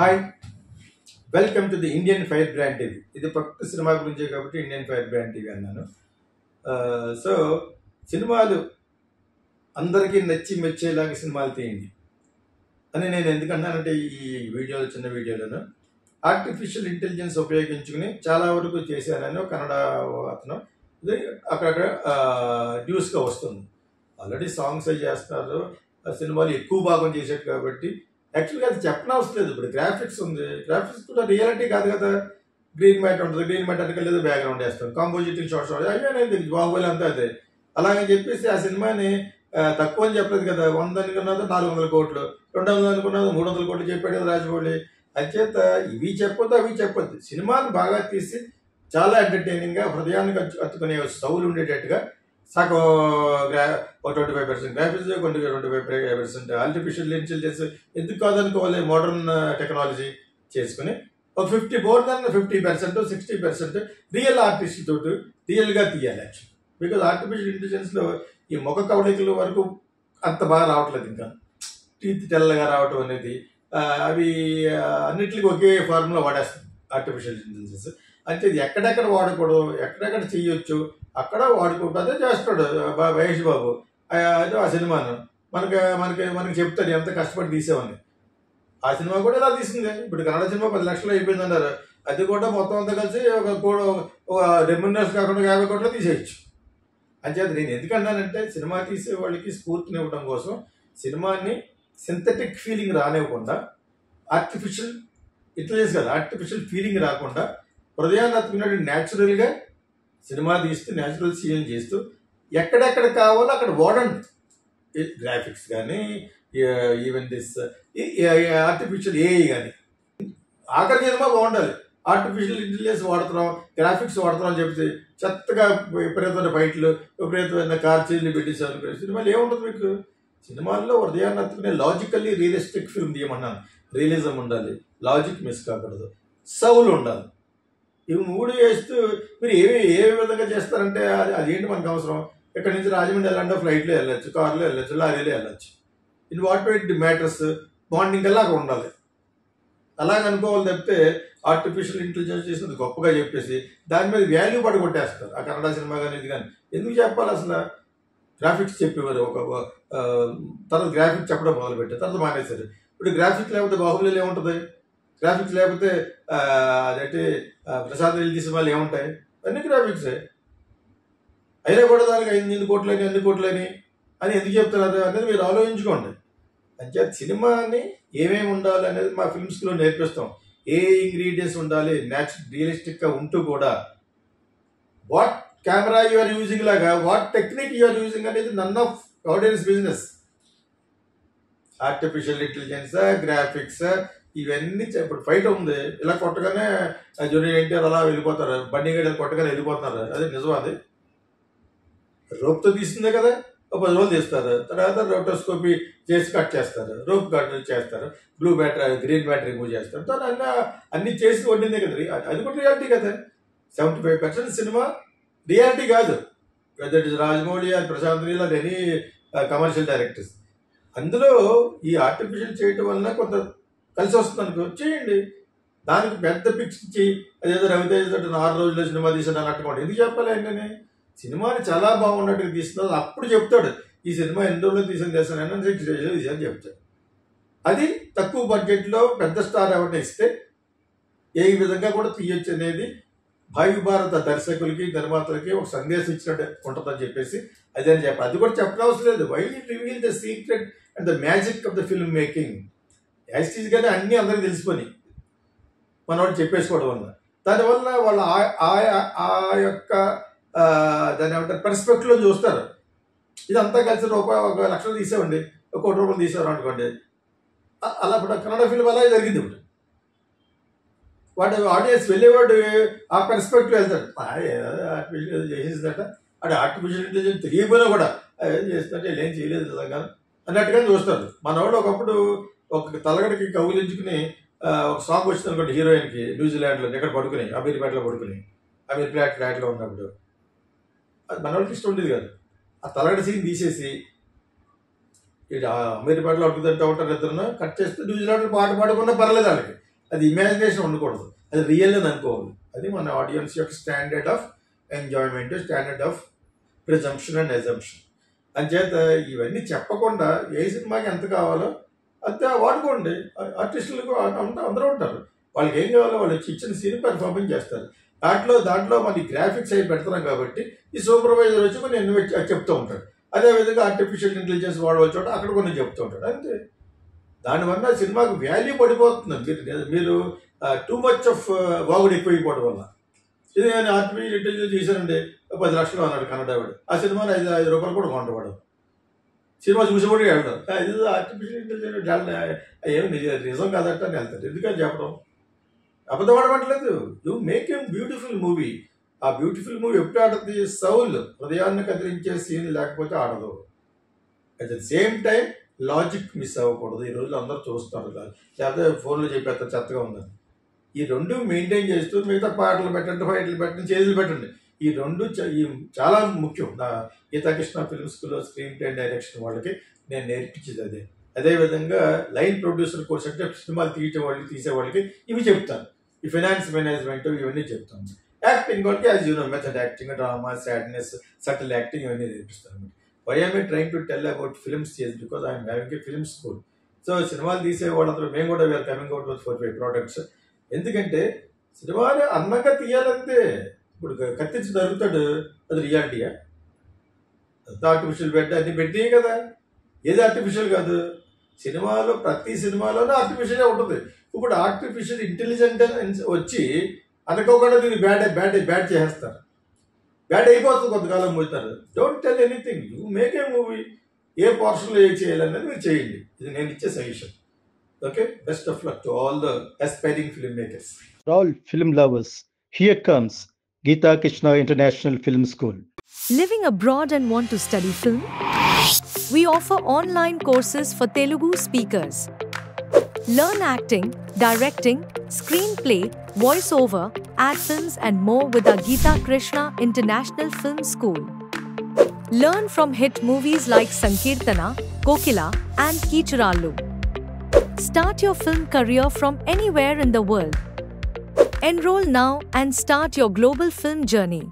Hi welcome to the Indian fire brand TV. ఇది పక్క cinema గురించే కాబట్టి ఇండియన్ ఫైర్ బ్రాండ్ టీవీ అన్నాను. సో సినిమాలు అందరికీ నచ్చి మెచ్చేలాగా సినిమాలు తీయండి అని నేను ఎందుకన్నానంటే ఈ వీడియోలు చిన్న వీడియోలను ఆర్టిఫిషియల్ ఇంటెలిజెన్స్ ఉపయోగించుకుని చాలా వరకు చేశానని కన్నడ అతను ఇది అక్కడక్కడ న్యూస్గా వస్తుంది. ఆల్రెడీ సాంగ్స్ అవి చేస్తున్నారు, సినిమాలు ఎక్కువ భాగం చేశారు కాబట్టి యాక్చువల్గా అది చెప్పనవసరం లేదు. ఇప్పుడు గ్రాఫిక్స్ ఉంది, గ్రాఫిక్స్ కూడా రియాలిటీ కాదు కదా. గ్రీన్ మ్యాట్ ఉంటుంది, గ్రీన్ మ్యాట్ అంటే లేదు బ్యాక్గ్రౌండ్ వేస్తాం, కాంపోజిటింగ్ షార్ట్స్ అయ్యో నేను బాహుబలి అంతా అదే. అలాగని చెప్పేసి ఆ సినిమాని తక్కువ అని చెప్పలేదు కదా. 100 అనుకున్నది 400 కోట్లు, 200 అనుకున్నది 300 కోట్లు చెప్పాడు కదా రాజమౌళి. అంచేత ఇవి చెప్పొద్దు అవి చెప్పొద్దు. సినిమాని బాగా తీసి చాలా ఎంటర్టైనింగ్గా హృదయానికి అత్తుకునే సౌలు ఉండేటట్టుగా సగం ఒక 25% గ్రాఫిక్స్, కొన్ని 25% ఆర్టిఫిషియల్ ఇంటెలిజెన్స్ ఎందుకు కాదనుకోవాలి, మోడర్న్ టెక్నాలజీ చేసుకుని ఒక 50% 60% రియల్ ఆర్టిస్ట్ తోటి రియల్గా తీయాలి యాక్చువల్. బికాజ్ ఆర్టిఫిషియల్ ఇంటెలిజెన్స్లో ఈ ముఖ కవళికల వరకు అంత బాగా రావట్లేదు, ఇంకా టీత్ తెల్లగా రావటం అనేది అవి అన్నిటికీ ఒకే ఫార్ములా వాడేస్తుంది ఆర్టిఫిషియల్ ఇంటెలిజెన్స్. అంటే ఇది ఎక్కడెక్కడ వాడకూడదు, ఎక్కడెక్కడ చెయ్యొచ్చు అక్కడ వాడుకుంటూ అదే చేస్తాడు మహేష్ బాబు. అదే ఆ సినిమాను మనకి మనకి మనకి చెప్తాడు ఎంత కష్టపడి తీసేవని. ఆ సినిమా కూడా ఇలా తీసింది. ఇప్పుడు కన్నడ సినిమా 10 లక్షలు అయిపోయింది అన్నారు, అది కూడా మొత్తం అంతా కలిసి ఒక రెమ్యూనరేషన్ కాకుండా 50 కోట్లు తీసేయచ్చు. అంచేది నేను ఎందుకన్నానంటే సినిమా తీసే వాళ్ళకి స్ఫూర్తినివ్వడం కోసం సినిమాని సింథటిక్ ఫీలింగ్ రానివ్వకుండా, ఆర్టిఫిషియల్ ఇంటెలిజెన్స్ కదా ఆర్టిఫిషియల్ ఫీలింగ్ రాకుండా హృదయాన్ని అతుకున్నట్టు న్యాచురల్గా సినిమా తీస్తూ న్యాచురల్ సీన్ చేస్తూ ఎక్కడెక్కడ కావాలో అక్కడ వాడండి. గ్రాఫిక్స్ కానీ ఈవెన్ దిస్ ఆర్టిఫిషియల్ ఏఐ కానీ ఆఖరి సినిమా బాగుండాలి. ఆర్టిఫిషియల్ ఇంటెలిజెన్స్ వాడుతున్నాం, గ్రాఫిక్స్ వాడుతున్నాం అని చెప్తే చెత్తగా విపరీతమైన ఫైట్లు, విపరీతమైన కార్ చీజీలు పెట్టేసారు. సినిమాలు ఏముంటుంది మీకు? సినిమాల్లో హృదయాన్ని అత్తుకునే లాజికల్లీ రియలిస్టిక్ ఫిల్మ్ తీయమన్నాను. రియలిజం ఉండాలి, లాజిక్ మిస్ కాకూడదు, సౌలు ఉండాలి. ఇవి 3 వేస్తూ మీరు ఏ విధంగా చేస్తారంటే అదేంటి మనకు అవసరం? ఇక్కడ నుంచి రాజమండ్రి వెళ్ళాలంటే ఫ్లైట్లో వెళ్ళొచ్చు, కార్లో వెళ్ళొచ్చు, లారీలో వెళ్ళొచ్చు. In what it matters bonding అలా అక్కడ ఉండాలి. అలాగ అనుకోవాలి తప్పితే ఆర్టిఫిషియల్ ఇంటెలిజెన్స్ చేసినది గొప్పగా చెప్పేసి దాని మీద వాల్యూ పడగొట్టేస్తారు. ఆ కన్నడ సినిమా కానీ ఇది కానీ ఎందుకు చెప్పాలి అసలు? గ్రాఫిక్స్ చెప్పేవారు, ఒక తర్వాత గ్రాఫిక్స్ చెప్పడం మొదలుపెట్టారు, తర్వాత మానేశారు. ఇప్పుడు గ్రాఫిక్స్ లేకపోతే బాహుబలిలో ఏముంటుంది? గ్రాఫిక్స్ లేకపోతే అదంటే ప్రసాద్ రెడ్డి సినిమాలు ఏముంటాయి? అన్ని గ్రాఫిక్సే. అయినా కూడా దానికి 5 కోట్లని 2 కోట్లని అని ఎందుకు చెప్తున్నారు అనేది మీరు ఆలోచించుకోండి. అంటే సినిమాని ఏమేమి ఉండాలి అనేది మా ఫిల్మ్స్లో నేర్పిస్తాం. ఏ ఇంగ్రీడియంట్స్ ఉండాలి, రియలిస్టిక్గా ఉంటూ కూడా what camera you are using లాగా what technique you are using అనేది none of audience business. Artificial intelligence, graphics ఇవన్నీ ఇప్పుడు ఫైట్ ఉంది, ఇలా కొట్టగానే జూనియర్ ఎన్టీఆర్ అలా వెళ్ళిపోతారు, బండి గడి కొట్టగానే వెళ్ళిపోతున్నారు. అది నిజం. అది రోప్తో తీసిందే కదా, ఒక 10 రోజులు తీస్తారు, తర్వాత రోటోస్కోపీ చేసి కట్ చేస్తారు, రోప్ కట్ చేస్తారు, blue battery green battery remove చేస్తారు, తర్వాత అన్ని చేసి వండిందే కదా. అది కూడా రియాలిటీ కదా. 75% సినిమా రియాలిటీ కాదు. Whether it is Rajamouli and Prashanth Neel and any commercial directors. అందులో ఈ ఆర్టిఫిషియల్ చేయటం వలన కొంత కలిసి వస్తుంది అనుకో, చేయండి. దానికి పెద్ద పిక్స్ ఇచ్చి అదేదో రవితేజ 6 రోజుల్లో సినిమా తీసాడు అన్నట్టుకోండి. ఎందుకు చెప్పాలి? ఆయననే సినిమాని చాలా బాగున్నట్టుగా తీస్తున్నారు, అప్పుడు చెప్తాడు ఈ సినిమా ఎన్ని రోజుల్లో తీసిన చేస్తాను 6 డేస్లో తీసాను చెప్తాడు. అది తక్కువ బడ్జెట్లో పెద్ద స్టార్ ఎవరిని ఇస్తే ఏ విధంగా కూడా తీయొచ్చు అనేది భావి భారత దర్శకులకి నిర్మాతలకి ఒక సందేశం ఇచ్చినట్టు ఉంటుందని చెప్పేసి అదే అని చెప్పాలి. అది కూడా చెప్పనవసరం లేదు. Why reveal the secret and the magic of the film making. యాక్చువల్గానే అన్నీ అందరికీ తెలిసిపోయి మనవాడు చెప్పేసుకోవడం వల్ల దానివల్ల వాళ్ళు ఆ యొక్క దాన్ని ఏమంటారు పర్స్పెక్టివ్లో చూస్తారు. ఇదంతా కలిసి ₹1 లక్షలు తీసామండి, ₹1 కోటి తీసారు అనుకోండి. అలా ఇప్పుడు కన్నడ ఫిల్మ్ అలాగే జరిగింది. ఇప్పుడు వాడు ఆడియన్స్ వెళ్ళేవాడు ఆ పర్స్పెక్టివ్ వెళ్తాడు. ఆర్టిఫిషియల్ చేసేసిందట, అంటే ఆర్టిఫిషియల్ ఇంటెలిజెన్స్ తెలియకపోయినా కూడా ఏం చేస్తుంటే ఏం చేయలేదు నిజంగా అన్నట్టుగా చూస్తారు. మనవాడు ఒకప్పుడు ఒక తలగడికి కౌలించుకుని ఒక సాంగ్ వచ్చింది అనుకోండి హీరోయిన్కి, న్యూజిలాండ్లో ఎక్కడ పడుకుని అమీర్పేటలో పడుకుని ఫ్లాట్లో ఉన్నప్పుడు అది మన వాళ్ళకి ఇష్టం ఉండేది కాదు. ఆ తలగడి సీన్ తీసేసి అమీర్పేటలో అడుగుతుంటూ ఉంటారు, ఇద్దరు కట్ చేస్తే న్యూజిలాండ్లో పాట పాడుకున్నా పర్లేదు వాళ్ళకి. అది ఇమాజినేషన్ ఉండకూడదు, అది రియల్ అని అనుకోవాలి. అది మన ఆడియన్స్ యొక్క standard of enjoyment, standard of presumption and assumption. అంచేత ఇవన్నీ చెప్పకుండా ఏ సినిమాకి ఎంత కావాలో అంతే వాడుకోండి. ఆర్టిస్టులకు అందరూ ఉంటారు, వాళ్ళకి ఏం కావాలో వాళ్ళు ఇచ్చిన సీన్ పెర్ఫార్మెన్స్ చేస్తారు. దాంట్లో మనకి గ్రాఫిక్స్ అవి పెడుతున్నాం కాబట్టి ఈ సూపర్వైజర్ వచ్చి కొన్ని చెప్తూ ఉంటాడు. అదేవిధంగా ఆర్టిఫిషియల్ ఇంటెలిజెన్స్ వాడవచ్చు చోట అక్కడ కొన్ని చెప్తూ ఉంటాడు. అంతే. దానివల్ల సినిమాకు వాల్యూ పడిపోతుంది. మీరు టూ మచ్ ఆఫ్ వాగుడు ఎక్కువైపోవడం వల్ల. ఇది నేను ఆర్టిఫిషియల్ ఇంటెలిజెన్స్ చేశానండి 10 లక్షలు అన్నాడు కన్నడవాడు, ఆ సినిమాని 5 రూపాయలు కూడా కొంటవాడు. సినిమా చూసి కూడా వెళ్తారు, ఇది ఆర్టిఫిషియల్ ఇంటెలిజెన్స్ ఏమి నిజం కాదట అని వెళ్తారు. ఎందుకని చెప్పడం? అబద్ధం ఆడమంటలేదు. You make a beautiful movie. ఆ బ్యూటిఫుల్ మూవీ ఎప్పుడు ఆడుతుంది? సౌల్ హృదయాన్ని కదిలించే సీన్ లేకపోతే ఆడదు. At the same time logic miss అవ్వకూడదు. ఈ రోజులు అందరూ చూస్తున్నారు, లేకపోతే ఫోన్లో చెప్పేస్తారు చెత్తగా ఉందని. ఈ రెండు మెయింటైన్ చేస్తూ మిగతా పాటలు పెట్టండి, ఫైట్లు పెట్టండి, చేతులు పెట్టండి. ఈ రెండు చాలా ముఖ్యం. నా గీతాకృష్ణ ఫిల్మ్ స్కూల్లో స్క్రీన్ ప్లే డైరెక్షన్ వాళ్ళకి నేను నేర్పించేది అదే. అదేవిధంగా లైన్ ప్రొడ్యూసర్ కోర్స్ అంటే సినిమాలు తీసే వాళ్ళకి ఇవి చెప్తాను. ఈ ఫైనాన్స్ మేనేజ్మెంట్ ఇవన్నీ చెప్తాను. యాక్టింగ్ వాళ్ళకి as you know method acting, drama, sadness, subtle acting ఇవన్నీ నేర్పిస్తాను. Why I trying to tell about films because I'm having a film school. So సినిమాలు తీసే వాళ్ళందరూ మేము కూడా we are coming out with 4-5 products. ఎందుకంటే సినిమాని అందంగా తీయాలంతే. ఇప్పుడు కత్తించి జరుగుతాడు, అది రియాలిటీయా? ఆర్టిఫిషియల్ అన్ని పెట్టే కదా, ఏది ఆర్టిఫిషియల్ కాదు. సినిమాలో ప్రతి సినిమాలోనే ఆర్టిఫిషియల్ ఉంటుంది. ఇప్పుడు ఆర్టిఫిషియల్ ఇంటెలిజెన్స్ వచ్చి అనుకోకుండా దీన్ని బ్యాడ్ చేసేస్తారు. బ్యాడ్ అయిపోతుంది, కొంతకాలం పోతారు. Don't tell anything, you make a movie. ఏ పోర్షన్లో ఏ చేయాలనేది మీరు చేయండి. ఇది నేను ఇచ్చే suggestion. Okay, best of luck to all the aspiring filmmakers. All film lovers, here comes Geeta Krishna International Film School. Living abroad and want to study film? We offer online courses for Telugu speakers. Learn acting, directing, screenplay, voiceover, ad films and more with our Geeta Krishna International Film School. Learn from hit movies like Sankirtana, Kokila and Kichurallu. Start your film career from anywhere in the world. Enroll now and start your global film journey.